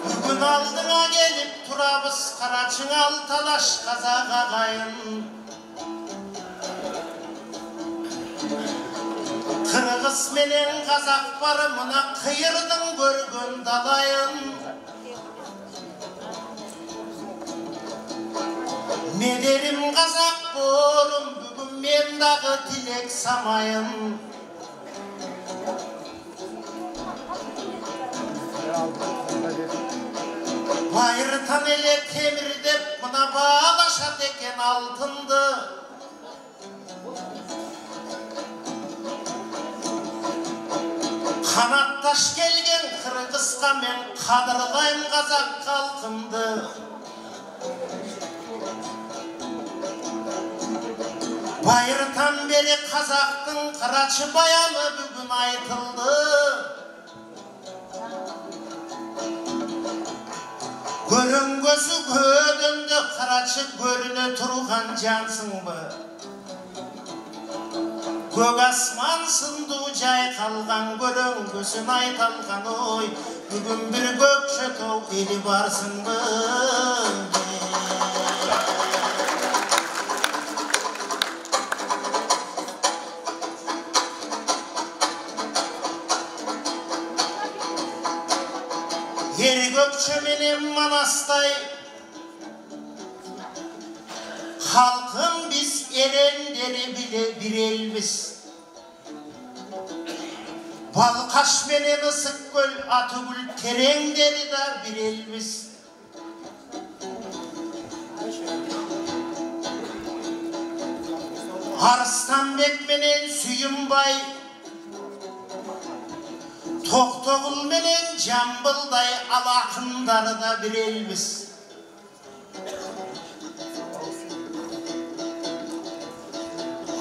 Bugün aldına gelip turabız Karaçıngал talaş kazak ağayın. Kırgız menen kazak barımına kıyırdın görgün dalayın. Ne derim kazak borum bugün men dağı tilek samayın. Bayırtan ele temir dep buna bağlaşat eken altındı. Kanat taş gelgen Kırgızga men kadırlayım kazak kalkındı. Bayırtan beri kazaktın Karaçı bayanı bugün aytıldı. Görün gözü gödündü Karaçı görüne turgan cansın mı? Gök asmansın jay kalgan görün gözün aytalgan oy. Bugün bir gökçe tov eli barsın mı? Yer gökçe menem manastay, halkın biz erenleri bile bir elbiz. Balkaş menen ısık göl, Atıgül terengleri de bir elbiz. Arslanbek menen Süyünbay, Toktogul menen Jambılday alakınları da bir elbiz.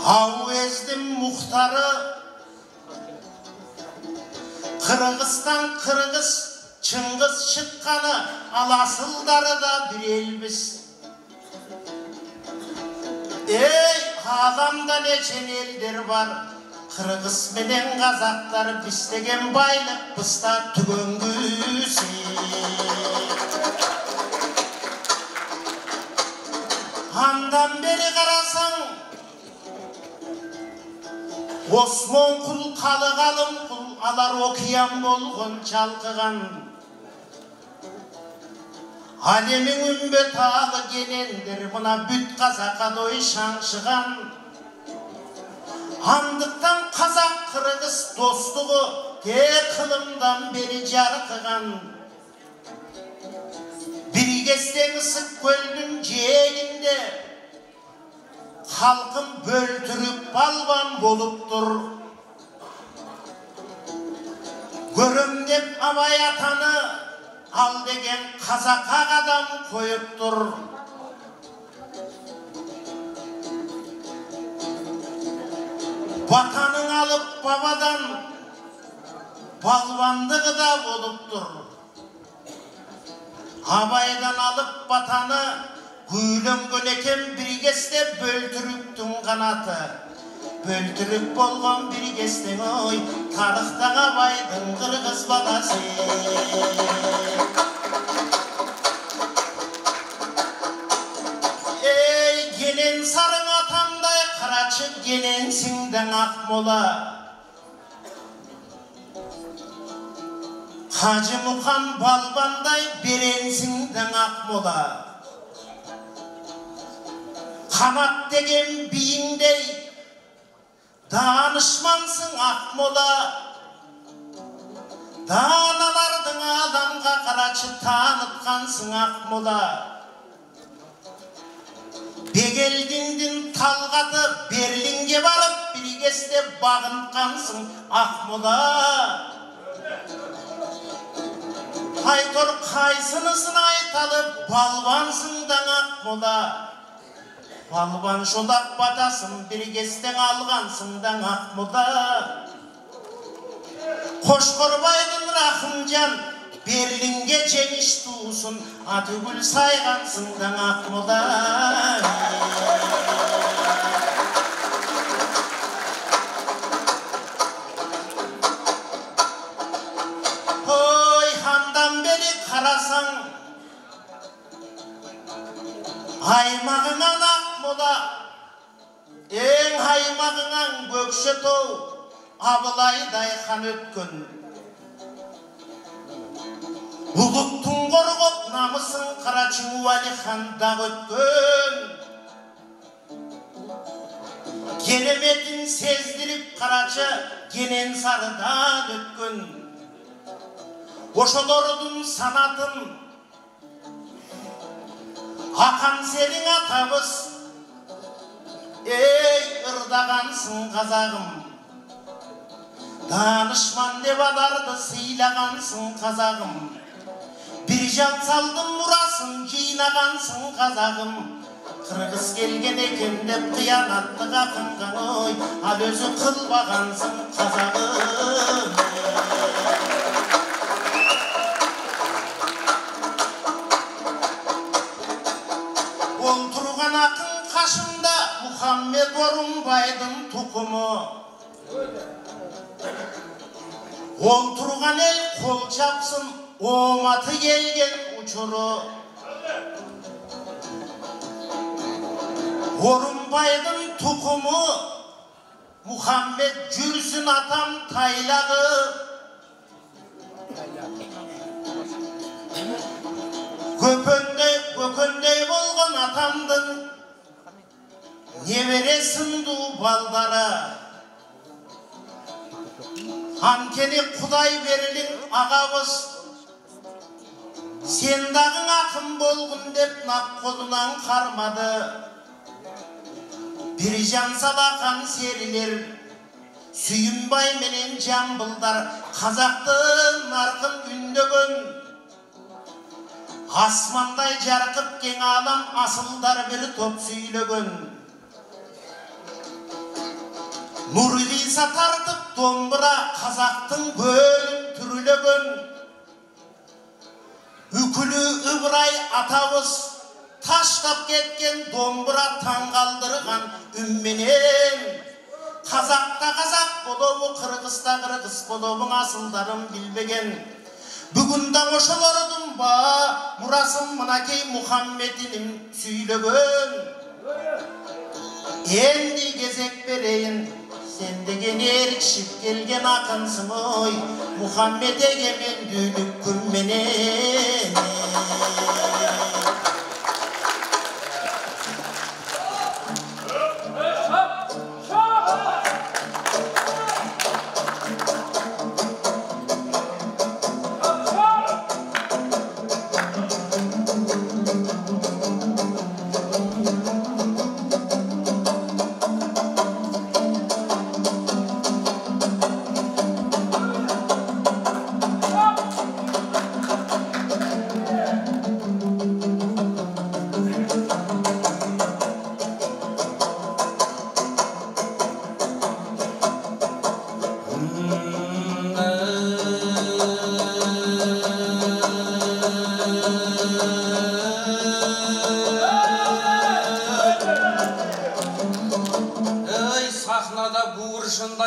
Havezdim muhtarı, Kırgızstan Kırgız, Çıngız çıkkanı alasılları da bir elbiz. Ey halamda neçen eldir var, Kırgız menen kazaklar bizdegen baylık bısta tügöngüsü. Handan beri karasan, Osman kul kalı kalın kul alar okuyan bolgun çalkıgan. Alemin ümbet alı genendir buna büt kazaka doy şanşıgan. Handıktan kazak Kırgız dostluğu te kılımdan beri jarkıgan. Bir gezden ısık gölün ceğinde halkın böltürüp balvan boluptur. Görüm dep avay atanı al degen kazaka adam koyuptur. Vatanın alıp babadan balvandığı da boluptur. Abaydan alıp vatanı güylöngön eken bir gezde böltürüktün kanatı. Böltürük bolgon bir gezden oy, tarıktan abaydın Kırgız balası. Ey gelen sarın atamday Karaçı gelensinden Akmola. Hacı Mukan balbanday berensinden Akmola. Kanat degen biyindey danışmansın Akmola. Danalardın adamga Karaçı tanıtkansın Akmola. Begeldindin Talgatı Berlinge varıp bir gezde bağınkansın Akmola. Haytor kaysınısın aytalıp balvansından Akmola. Балбан шолақ батасын бір кестен алғансыңдан Ақмола. Қошқорбайдың Рахымжан Берлинге жеңіш туысын Атүгіл сайғансыңдан Ақмола. Ой, хандан бері қарасаң аймағынан Ақмола, ең аймағынан Көкшетау, Абылайдай хан өткен. Ұлықтың қорғып намысын Қарачың Уәлихандағы өткен. Кереметін сездіріп Қарачы Кененсарыдан өткен. Ошолордың санатын Ақан сенің атабыз, ей ырдағансың қазағым. Данышман деп аларды сыйлағансың қазағым. Bir жан салдың мұрасын жинағансың қазағым. Қырғыз келген екен деп қиянаттыға қынған ой, ал өзі қылбағансың қазағым. Ол тұрған ақын қашында Мұхаммед Орынбайдың тұқымы. Ол тұрған ел қол жапсын, оматы келген ұшыры. Орынбайдың тұқымы Мұхаммед жүрсін атам тайлағы. Көкөндей болған атамдың немересін ду балдары. Анкені Құдай берілің ағабыз, сен дағың ақын болғын деп нақ қолынан қармады. Bir жан салақан серілер, Сүйінбай менен Жамбылдар, қазақтың нарқын үндөгөн. Асмандай жарқып кең алам, асылдар бір топ сөйлөгөн. Нұрлиса тартып домбыра, қазақтың бөлін түрілөгөн. Үкілі Ыбырай атабыз, таштап кеткен домбыра таңғалдырған үнменен. Қазақта қазақ болуы, қырғызда қырғыз болуың асылдарым білбеген. Бүгінді ошылардың ба, мұрасын мұнакей Мұхаммедінің сөйлеген. Енді кезек берейін, сен деген ерікшіп келген ақынсың ой, Мұхаммед егемен дүйдік күнменен.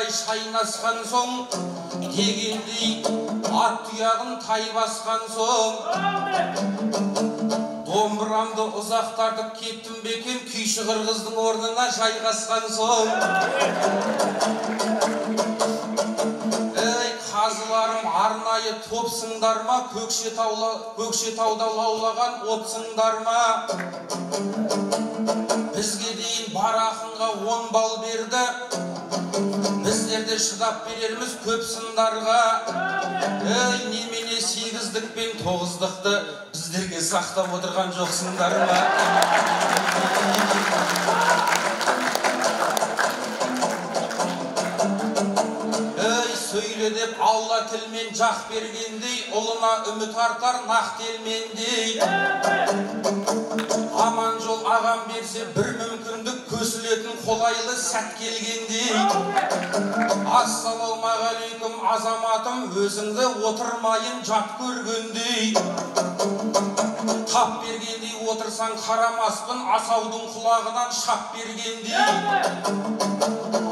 Шайнасқан соң, дегендей ат тұяғын тай басқан соң, домбырамды ұзақтартып кеттім бекен, күйші қырғыздың орнына жайғасқан соң. Қазыларым арнайы топсыңдар ма, Көкшетауда лаулаған опсыңдар ма? Бізге дейін бар ақынға 10 бал берді, біздерде шыдап берерміз көп сындарға. Немене 8-дік пен 9-дықты біздерге сақтап отырған жоқсыңдар ма? Сөйле деп Алла тілмен жақ бергендей, ұлына үміт артар нақ телмендей. Аман жол ағам берсе бір мүмкін түсіретін қолайлы сәт келгендей. Ассалаумағалейкум азаматым, өзіңді отырмайын жат көргендей. Тап бергендей отырсаң қарамаспын, асаудың құлағынан шап бергендей.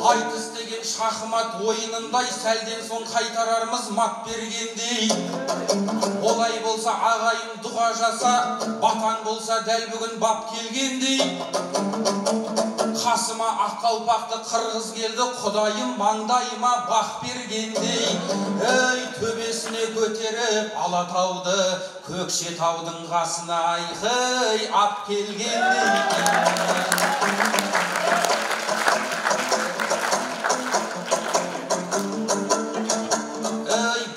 Айтыс деген шахмат ойынындай, сәлден соң қайтарармыз мат бергендей. Олай болса ағайын дұға жаса, батаң болса дәл бүгін бап келгендей. Қасыма аққалпақты қырғыз келді, құдайым маңдайыма бақ бергендей. Ей, төбесіне көтеріп Алатауды, Көкшетаудың қасына айқай ап келгендей.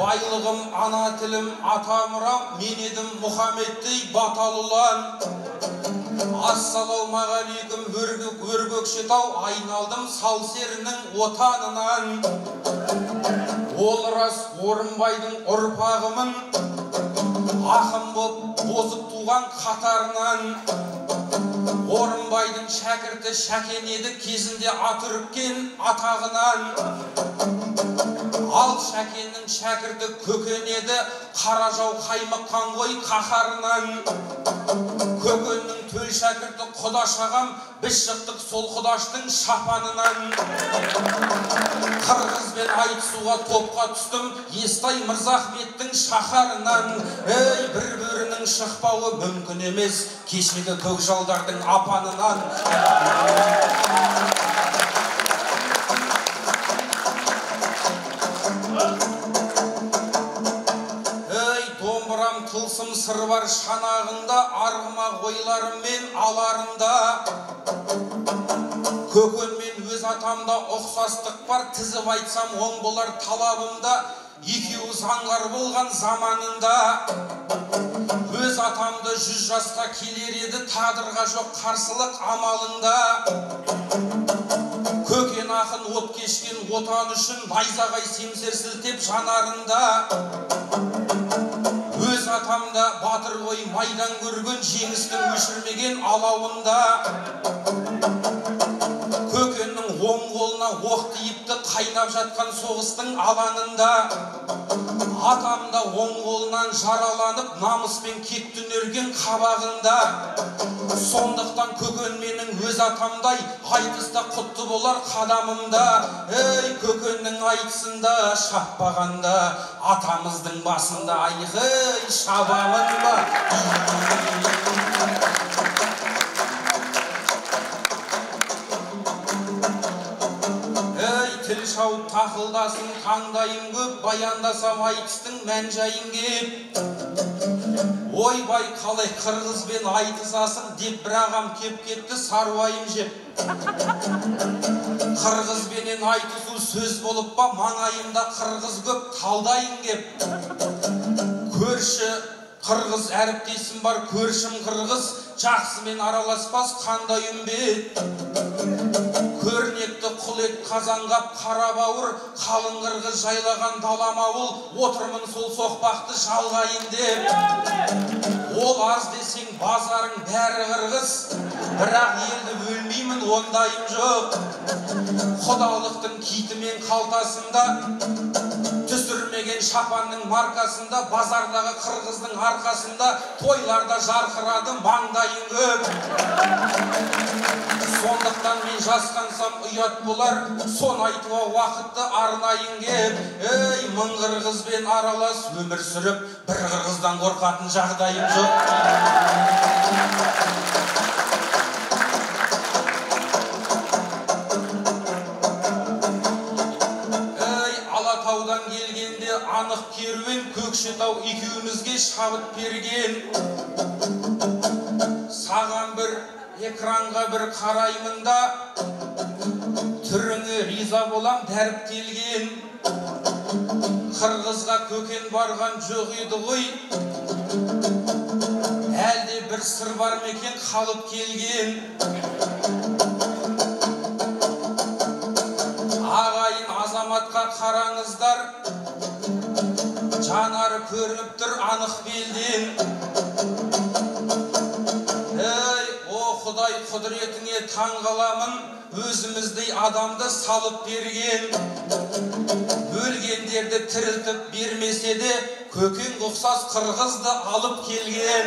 Байлығым ана тілім, ата мұрам, мен едім Мұхаммедтей батал ұлан. Ассалаумағалейкум өр Көкшетау, айналдым сал серінің отанынан. Ол рас Орынбайдың ұрпағымын, ақын боп бозып туған қатарынан. Орынбайдың шәкірті Шәкен еді, кезінде атүріккен атағынан. Ал Шәкеннің шәкірті Көкен еді, қара жау қаймыққан ғой қаһарынан. Көкеннің төл шәкірті Құдаш ағам, біз шықтық сол Құдаштың шапанынан. Қырғызбен айтысуға топқа түстім, Естай Мырзахметтің шаһарынан. Ей, бір бөрінің шықпауы мүмкін емес, кешегі көкжалдардың апанынан. Тылсым сыр бар шанағында, арғымақ ойларыммен аларында. Көкенмен өз атамда ұқсастық бар, тізіп айтсам оң болар талабымда. Екеуі заңғар болған заманында. Өз атамды 100 жасқа келер еді, тағдырға жоқ қарсылық амалында. Көкен ақын от кешкен отан үшін, найзағай семсер сілтеп жанарында. Өз атамда батыр ғой майдан көрген, жеңістің өшірмеген алауында. Көкеннің оң қолына оқ тиіпті, қайнап жатқан соғыстың алаңында. Атамда оң қолынан жараланып, намыспен кекті нөрген қабағында. Сондықтан Көкен менің өз атамдай, айтыста құтты болар қадамымда. Ей, Көкеннің айтысында шаппағанда, атамыздың басында айғай шабамын ба? Ей, тіл шауып тақылдасын таңдайым көп, баяндасам айтыстың мән жайын кеп. Ойбай, қалай қырғызбен айтысасың деп бір ағам кеп кетті, саруайым жеп. Қырғызбенен айтысу сөз болып ба, маңайымда қырғыз көп, талдайын кеп. Көрші қырғыз әріптесім бар, көршім қырғыз, жақсымен араласпас қандай үмбет. Көрнекті құлет қазанғап қара бауыр, қалың қырғыз жайлаған даламауыл, отырмын сол соқпақты жалғайын деп. Ол аз десең базарың бәрі қырғыз, бірақ елді бөлмеймін ондайым жоқ. Құдалықтың китімен қалтасында, түсірмеген шапанның маркасында, базардағы қырғыздың арқасында, тойларда жарқырады маңдайын көп. Сондықтан мен жасқансам ұят болар, сон айтуға уақытты арнайын кеп. Ей, мың қырғызбен аралас өмір сүріп, бір қырғыздан қорқатын жағдайым жоқ. Ей, Алатаудан келгенде анық керуен, Көкшетау екеумізге шабыт берген. Саған бір экранға бір қараймында, түріңе риза болам дәріптелген. Қырғызға Көкен барған жоқ еді ғой, әлде бір сыр бар мекен қалып келген. Ағайын азаматқа қараңыздар, жанары көрініп тұр анық белден. Ей, о Құдай құдіретіңе таң қаламын, өзіміздей адамды салып берген. Өлгендерді тірілтіп бермесе де, көкең ұқсас қырғызды алып келген.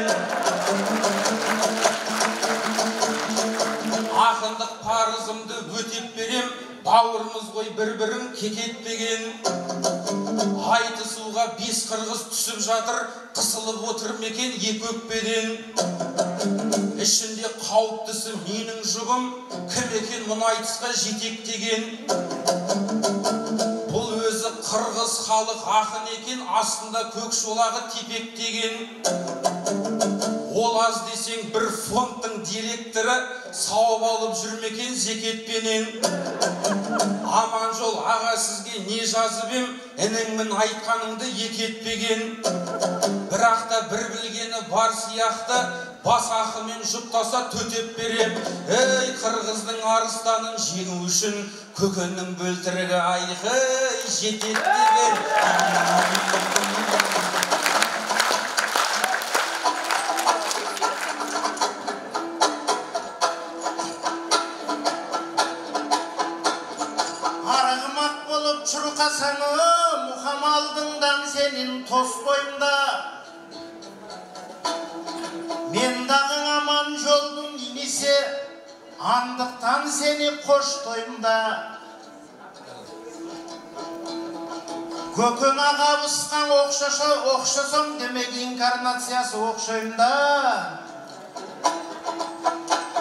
Ақындық парызымды өтеп берем, бауырымыз ғой бір-бірін кекетпеген. Айтысуға 5 қырғыз түсіп жатыр, қысылып отыр мекен екі өкпеден. Ішінде қауіптісі менің жұбым, кім екен мұны айтысқа жетектеген. Бұл өзі қырғыз халық ақын екен, астында көк шолағы тепектеген. Ол аз десең бір фондтың директоры, сауап алып жүрмекен зекетпенен. Аман жол аға, сізге не жазып ем, ініңмін айтқаныңды екетпеген. Бірақ та бір білгені бар сияқты, бас ақымен жұптаса төтеп берем. Ей, қырғыздың арыстанын жеңу үшін, көкеннің бөлтірігі айқай жетет деген. Çurqasаны мұхам алдыңдан сенің тос бойымда. Мен дағың аман жолдың немесе, андықтан сені қош тойымда. Көкең аға бұсқан оқшасам демек инкарнациясы оқшайымда.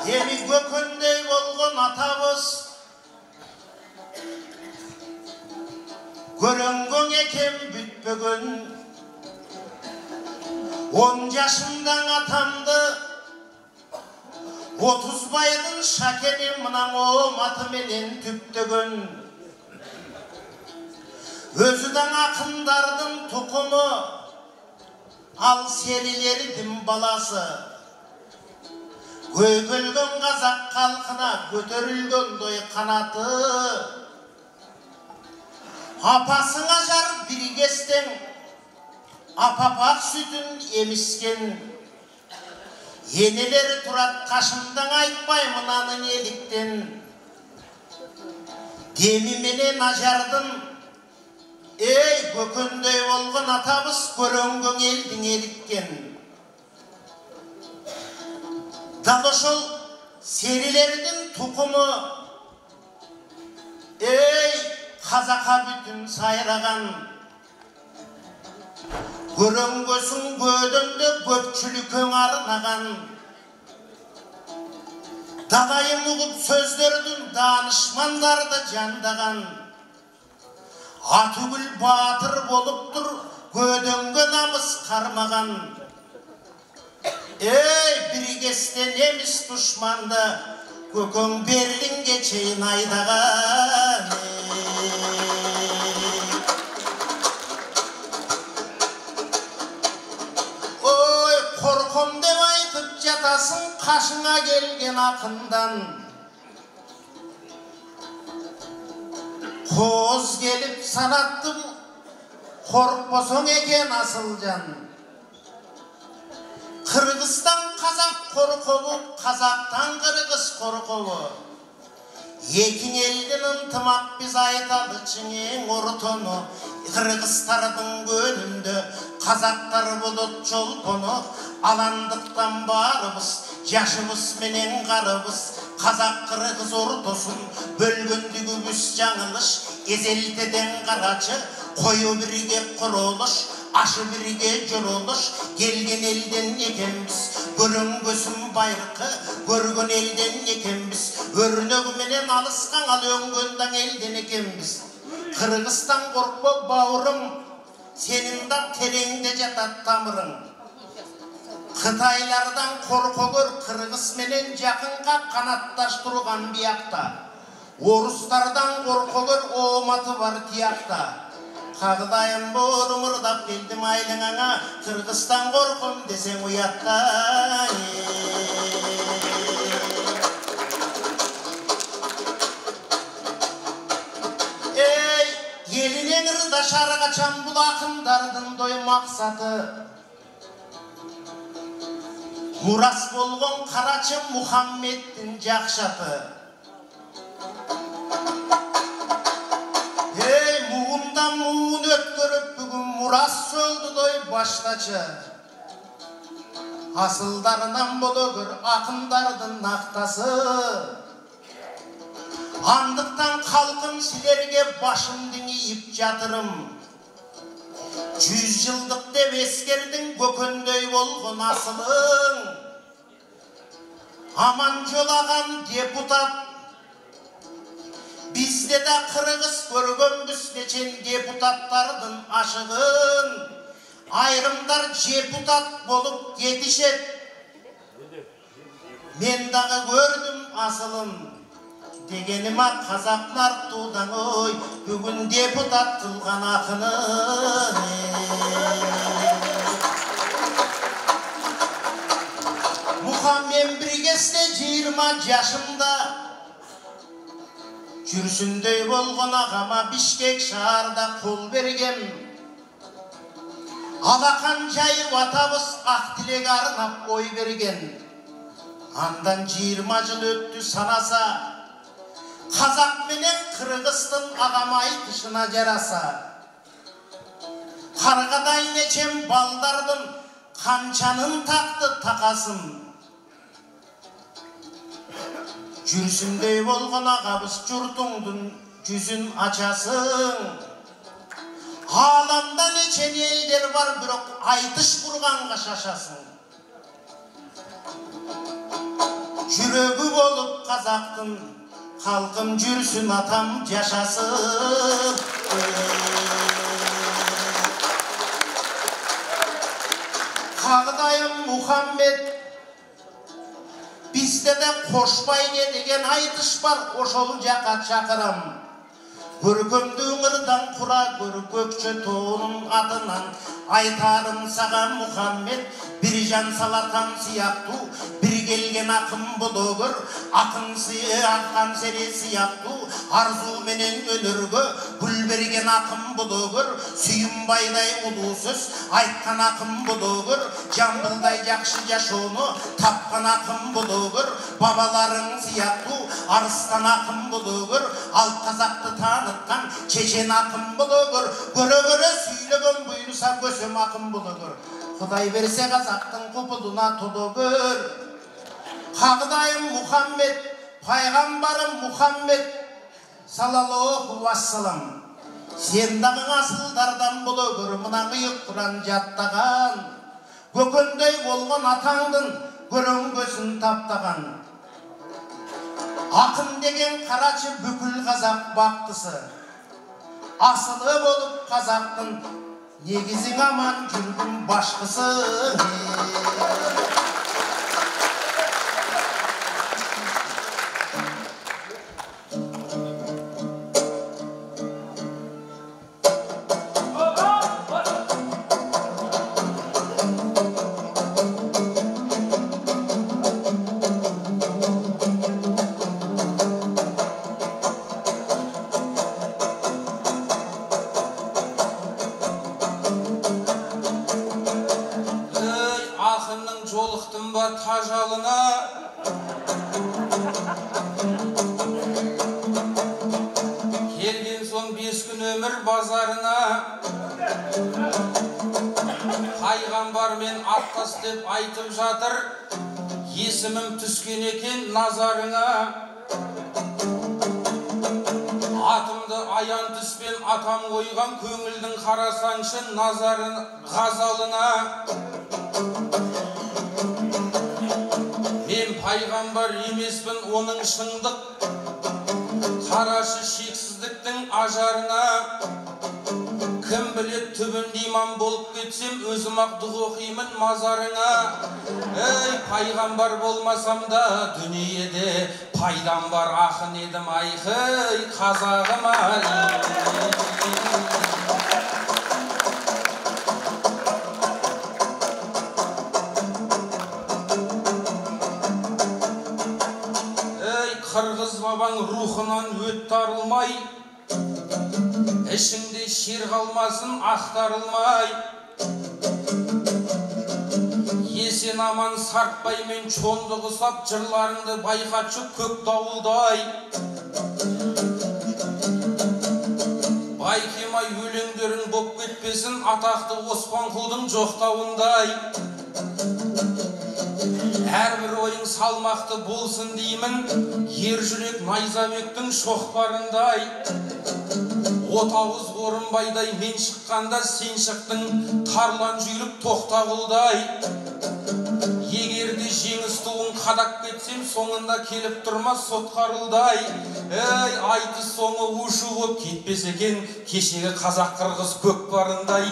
Демек көкендей болған атабыз, көрінгің екен бүтпігін. 10 жашымдан атамды, 30 байдың шакенен мұнан оматы менен түптігін. Өзідің ақындардың тұқымы, ал серілердің баласы. Көйгілген қазақ қалқына көтерілген дой қанаты. Апасыңа жарып бірігестен, апапақ сүтін еміскен. Енелері тұрат қашымдан айтпай мұнаны неліктен. Деміменен ажардың, ей көкендей болған атабыз көрінген елдің еліккен. Далошыл серілердің тұқымы, ей Қазақа бүтін сайраған. Көрінгөсің көдіңді көпшілікің арнаған. Дадайым ұғып сөздердің данышмандарды жандаған. Атүгіл батыр болып тұр, көдіңгі намыс қармаған. Ей, бірігестен еміс дұшманды, көкең Берлинге чейін айдаған. Ой, қорқым деп айтып жатасың қашыңа келген ақындан. Қоз келіп санаттым, қорықпасың екен асыл жан. Қырғызстан қазақ қорқуы, қазақтан қырғыз қорқуы. Екін елдің ынтымақ біз айтады чыңең ұртыны. Қырғызтардың көлінде қазақтар бұлыт жолпыны. Аландықтан барыбыз, жашыбыз менен қарыбыз. Қазақ қырғыз ортосын бөлгендігі бүс жаңылыш. Ezелтеден қарачы, қойы бірге құрылыш. Ашы бірге жұрылыш, келген елден екенбіз. Көрінгөсім байрқы, көрген елден екенбіз. Өрнөгіменен алысқан ал өңгендан елден екенбіз. Қырғызстан қорқпа бауырым, сенің да тереңде жатат тамырың. Қытайлардан қорқығыр, қырғызменен жақынға қанатташтырған бияқта. Орыстардан қорқығыр, оматы бар тияқта. Қағдайым бол ұмырдап келдім айлыңаңа, Қырғызстан қорқым десең ұятта. Ей, елінен ырда шарғачан бұл ақындардың дой мақсаты. Мурас болған қарачы Мұхаммедтің жақшаты. кысқача асылдарынан бологөр акындардын нактасы. Андықтан халқым силерге башымды ийип жатырым. 100 жылдық деп ескердің көкөндөй болгон асылың. Аман жолаған депутат. Bizde de Kırgız görgөнбүз нечен депутаттардын ашыгын. Айрымдар депутат болуп кетишет. Мен дагы көрдүм асылын. Дегенима казактар туудан ой, бүгүн депутат кылган акынын. Мухаммед Бригесте 20 жашымда жүрсүндөй болгон агама Бишкек шаарда кол бергем. Алакан жайып атабыз ак тилек арнап ой берген. Андан 20 жыл өттү санаса, казак менен кыргыздын агама айтышына жараса. Каргадай нечем балдардын канчанын такты такасын. Жүрсүндөй болгон агабыз журтуңдун жүзүн ачасың. Аламда нечен элдер бар, бирок айтыш курганга шашасың. Жүрөгү болуп казактын, халкым жүрсүн атам жашасын. Кагдайым Мухаммед, bizde de koşbayne деген айтыш бар, ошол жака чакырам. Көркөмдү ыңырдан кура көр көкчө тоонун атынан. Айтарым сага Мухаммед, bir жан салатам сыяктуу, bir келген акын бологөр, акын сыйы аккан сери сыяктуу, арзуу менен өнөргө гүл берген акын бологөр, сүйүнбайдай улуу сөз айткан акын бологөр, жамбылдай жакшы жашоону тапкан акын бологөр, бабаларың сыяктуу арыстан акын бологөр, ал казакты тааныткан чечен акын бологөр, көрө-көрө сүйлөгөн буйруса көсөм акын бологөр. Құдай берсе қазақтың құпылына тодогөр. Қағдайым Мухаммед, пайғамбарым Мухаммед саллаллаху вассалам. Сен дағы асылдардан бологөр, мына қиық Құран жаттаған. Көкөндөй болған атаңдың көрөңгөсін таптаған. Ақын деген қарачы бүкіл қазақ бақтысы. Асылы болып қазақтың негізің аман жүргім башқысы. Тажалына келген соң 5 күн өмір базарына пайғамбармен аттас деп айтып жатыр, есімім түскен екен назарыңа. Атымды аян түспен атам қойған, көңілдің қарасаңшы назарын ғазалына. Мен пайғамбар емеспін, оның шындық қарашы шексіздіктің ажарына. Кім білет түбінде имам болып кетсем, өзім-ақ дұға оқимын мазарыңа. Ей, пайғамбар болмасам да дүниеде пайдам бар, ақын едім айқай қазағым ай. Қырғыз бабаң рухынан өтті арылмай, ішіңде шер қалмасын ақтарылмай. Есен аман сартпаймен чонды құсап, жырларыңды байқатшы көк дауылдай. Байкемай өлеңдерін боп кет кетпесін атақты Оспанқұлдың жоқтауындай. Әрбір ойың салмақты болсын деймін, ер жүрек Найзабектің шоқпарындай. Отауыз Орынбайдай мен шыққанда сен шықтың, тарлан жүйрік Тоқтағұлдай. Егерде жеңіс туын қадап кетсем, соңында келіп тұрмас Сотқарылдай. Ей, айтыс соңы ушу боп кетпес екен, кешегі қазақ-қырғыз көкпарындай.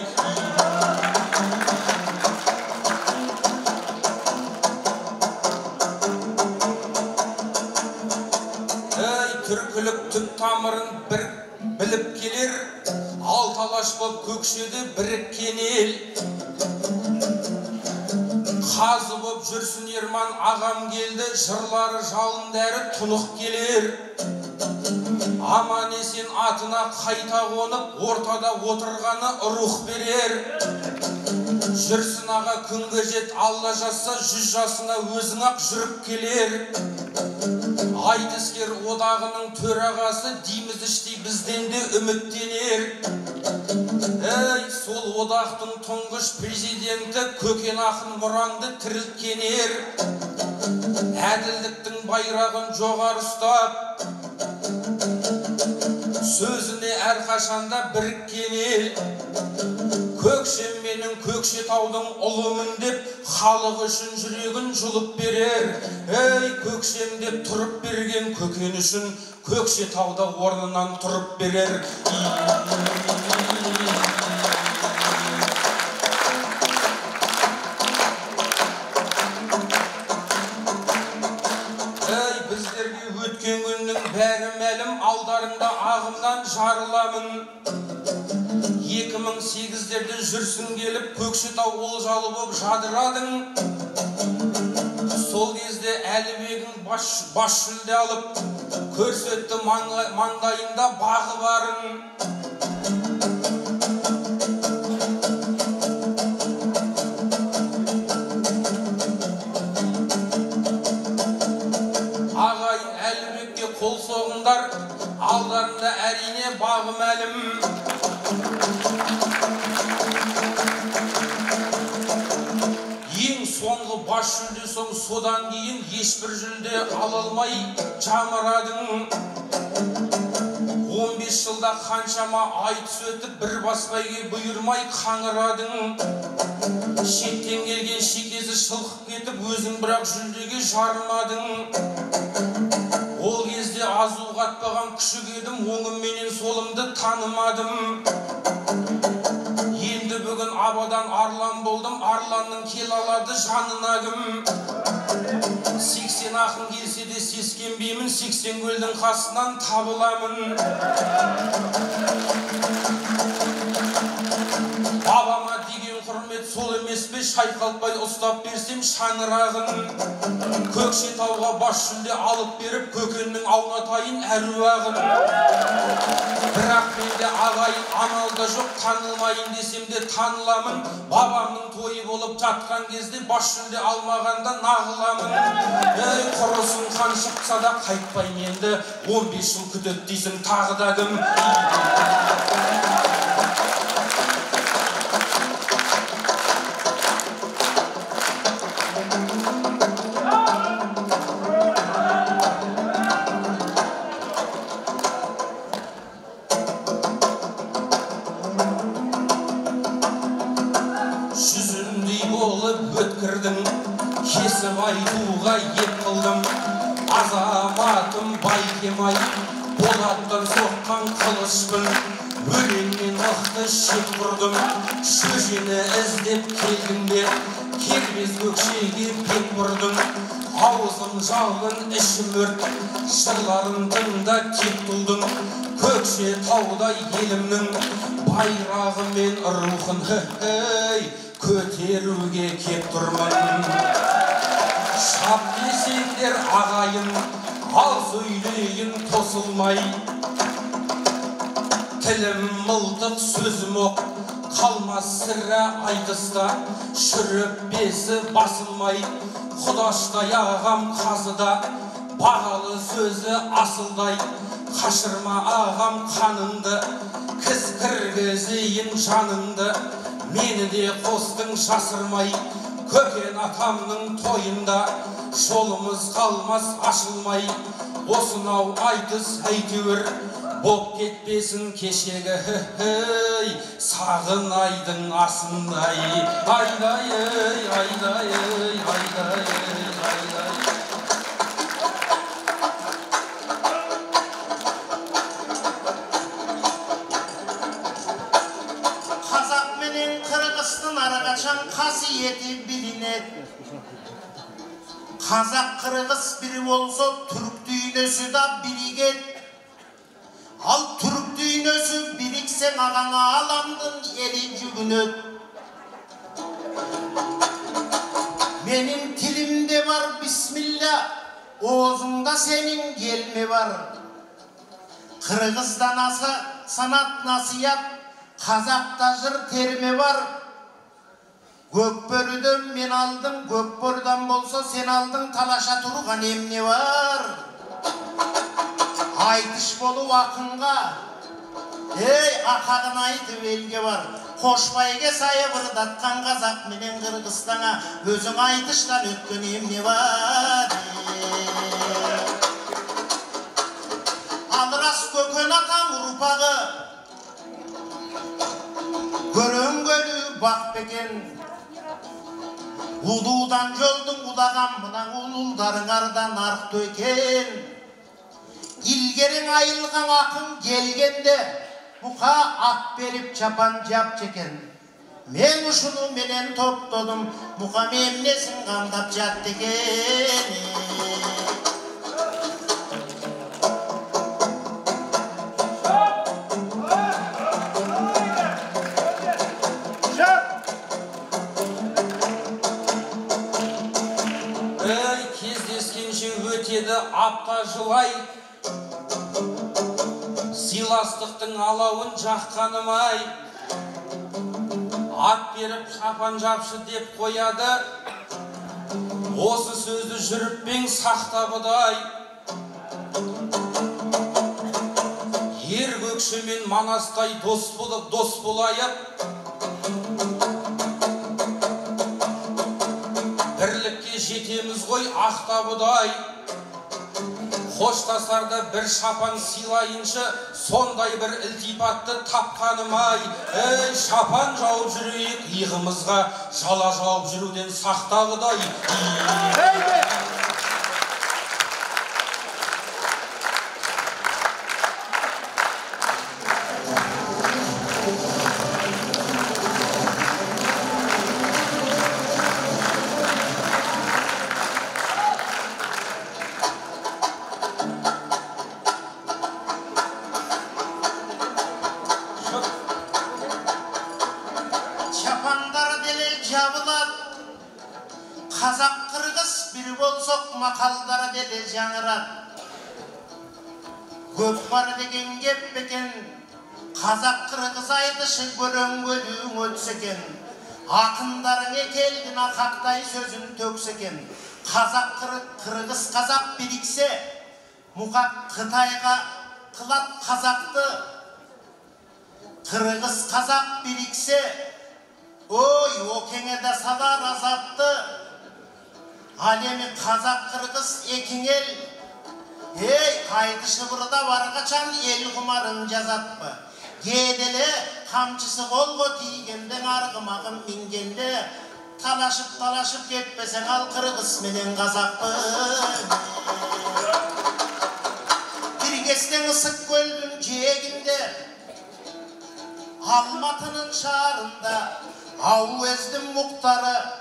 Түркілік түп тамырын бір біліп келер, алталаш боп көкшеде біріккен ел. Қазы боп жүрсін Ерман ағам келді, жырлары жалындәрі тұнық келер. Аман есен атына қайта қонып, ортада отырғаны рух берер. Жүрсін аға күнге жет, Алла жазса 100 жасына өзің ақ жүріп келер. Айтыскер одағының төрағасы дейміз іштей бізден де үміттенер. Ей, сол одақтың тұңғыш президенті Көкен ақын Мұранды тірілткенер. Әділдіктің байрағын жоғары ұстап, сөзіне әрқашанда біріккен ел. Көкшем менің Көкшетаудың ұлымын деп, халық үшін жүрегін жұлып берер. Ей, Көкшем деп тұрып берген Көкен үшін Көкшетауда орнынан тұрып берер. Ей, біздерге өткен күннің бәрі мәлім, алдарында ағымнан жарыламын. 2008-дерде жүрсін келіп, Көкшетау олжалы боп жадырадың. Сол кезде Әлібегің баш жүлде алып, көрсетті маңдайында бағы барын. Ағайын Әлібекке қол соғыңдар, алдарында әрине бағы мәлім. Ең соңғы баш жүлде соң, содан кейін ешбір жүлде алалмай жамырадың. 15 жылда қаншама айтыс өтіп, бір басбайге бұйырмай қаңырадың. Шеттен келген шекесі шылқып кетіп, өзің бірақ жүлдеге жарымадың. Ол кезде азу қатпаған күшік едім, оңымменен солымды танымадым. Енді бүгін абадан арлан болдым, арланның кел алады жанына кім. 80 ақын келсе де сескенбеймін, 80 көлдің қасынан табыламын. Бабама деген құрмет сол емес пе, шайқалтпай ұстап берсем шаңырағын. Көкшетауға бас жүлде алып беріп, Көкеннің аунатайын әруағын. Бірақ менде ағайын амалда жоқ, танылмайын десем де таныламын. Бабамның тойы болып жатқан кезде бас жүлде алмағанда нағыламын. Ей, құрысын қан шықса да қайтпайын енді, 15 жыл күтеді дейсің тағы да кім. Кесіп айтуға еп қылдым, азаматым байкемай, болаттан соққан қылышпын, өлеңмен оқты шет құрдым. Шөжені іздеп келдің бе, келмес көкшеге бет бұрдым. Аузым жалын, ішім өрт, жырларын тыңда тек тұлдым. Көкшетаудай елімнің байрағы мен рухын көтеруге кеп тұрмын. Шап десеңдер ағайын, ал сөйлейін тосылмай. Тілім мылтық, сөзім оқ, қалмас сірә айтыста. Шүріп бесі басылмай, Құдаштай ағам қазыда, бағалы сөзі асылдай. қашырма ағам қаныңды, кіз кіргізейін жаныңды, мені де қостың жасырмай, көкен атамның тойында, жолымыз қалмас ашылмай, осынау айтыс әйтеуір боп кетпесін кешегі сағынайдың асындай. Айдай, айдай, айдай, айдай. Қазақ менен қырғыздың арақашан қасиеті білінеді. Қазақ қырғыз бір болса, түрік дүйнесі да бірігеді. Ал түрік дүйнесі біріксең ағаңа аламдың елі жүгінеді. Менің тілімде бар бисмилля, оғызыңда сенің келме бар. Қырғыздан аса санат насият, қазақта жыр терме бар. Көкбөріден мен алдым, көкбөріден болса сен алдың, талаша тұрған емне бар. Айтыш болу ақынға, ақағын айтып елге бар. Қошбайге сайы бұрдатқан қазақ менен Қырғызстана, өзің айтыштан өткен емне бар. Ал рас көкен атам ұрпағы, көрөнгөлі бақ бекен. Улудан жолдың удаған мұна улулдарың ардан арқты екен. Илгерің айылған ақын келгенде, бұқа ат беріп чапан жап чекен. Мен ұшыны менен топтодым, мұқа мемнесін қамдап жат деген. Өтеді апта жылай, сыйластықтың алауын жаққаным-ай. Ат беріп шапан жапшы деп қояды, осы сөзді жүріппен сақтабыдай. Ер көкшімен манастай дос болайып, бірлікке жетеміз ғой ақтабыдай. Қоштасарда бір шапан сыйлайыншы, сондай бір ілтипатты тапқаным-ай. Шапан жауып жүрейік, иығымызға жала жауып жүруден сақтағыдай. Қазақ қырғыз бір болсақ мақалдары деле жаңырат. Көп бар деген кеп бекен, қазақ қырғыз айтышы көрөнгөлүң өтсекен. Ақындарыңе келдің ақақтай сөзін төксекен. Қазақ қырғыз қазақ біріксе, мұқақ Қытайға қылат қазақты. Қырғыз қазақ біріксе, ой, океңеде салар азапты. Алеми қазақ қырғыз екің ел, айтышы бұрда барғачан ел құмарын жазатпы. Кеделі қамшысы қолға тигендің арғымағын мингенде, талашып кетпесең ал қырғыз менен қазақпы. Кіргестен ысық көлдің жегінде, Алматының шарында, Ауездің мұқтары,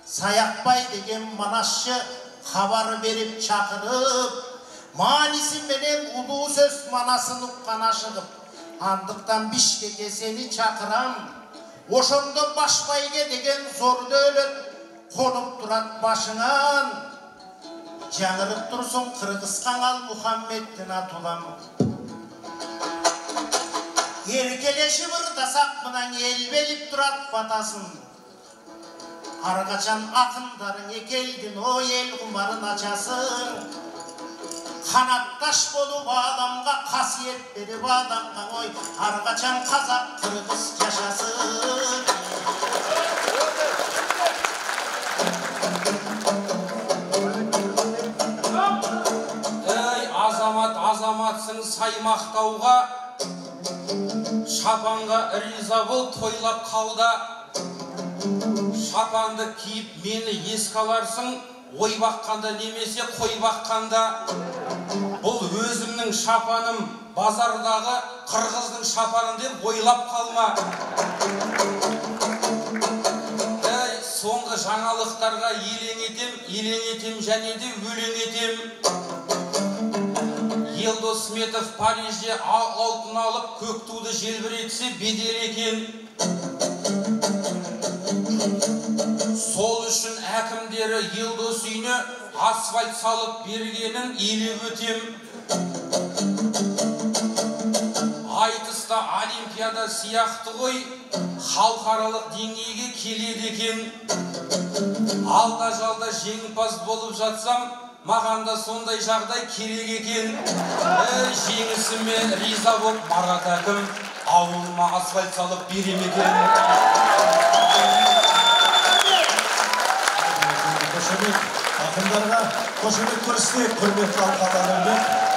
Саяқбай деген манасшы хабар беріп чақырып, манisi менен улуу сөз манасын ұққан ашығып, андықтан Бишкекке сені чақырам, ошондо Башбайге деген зор дөлөт қонып тұрат башыңан, жаңырып тұрсын Қырғызстан ал Мұхаммедтің атулам. Еркелеші бұрдасақ мұнан елбеліп тұрат батасын, арқачан ақындарың екелдің о ел құмарын ачасын. қанатташ болып адамға қасиет беріп адамға ой әрқашан қазақ қырғыз жашасын. Ей азаматсың саймақтауға, шапанға риза бол тойлап қалда. Шапанды киіп мені еске аларсың, ой баққанда немесе қой баққанда. Бұл өзімнің шапаным, базардағы қырғыздың шапаным деп ойлап қалма. Соңғы жаңалықтарға елең етем және де өлең етем. Елдос Сметов Парижде алтын алып, көк туды желбіретсе бедел екен. Сол үшін әкімдері Елдос үйіне асфальт салып бергенін елеп өтем. Айтыста Олимпиада сияқты ғой, халықаралық деңгейге келеді екен. Алда-жалда жеңімпаз болып жатсам, маған да сондай жағдай керек екен. Жеңісіме риза болып Марат әкім ауылыма асфальт салып берем екен. Ақындарға қошемет көрсетейік, құрметті алқадар.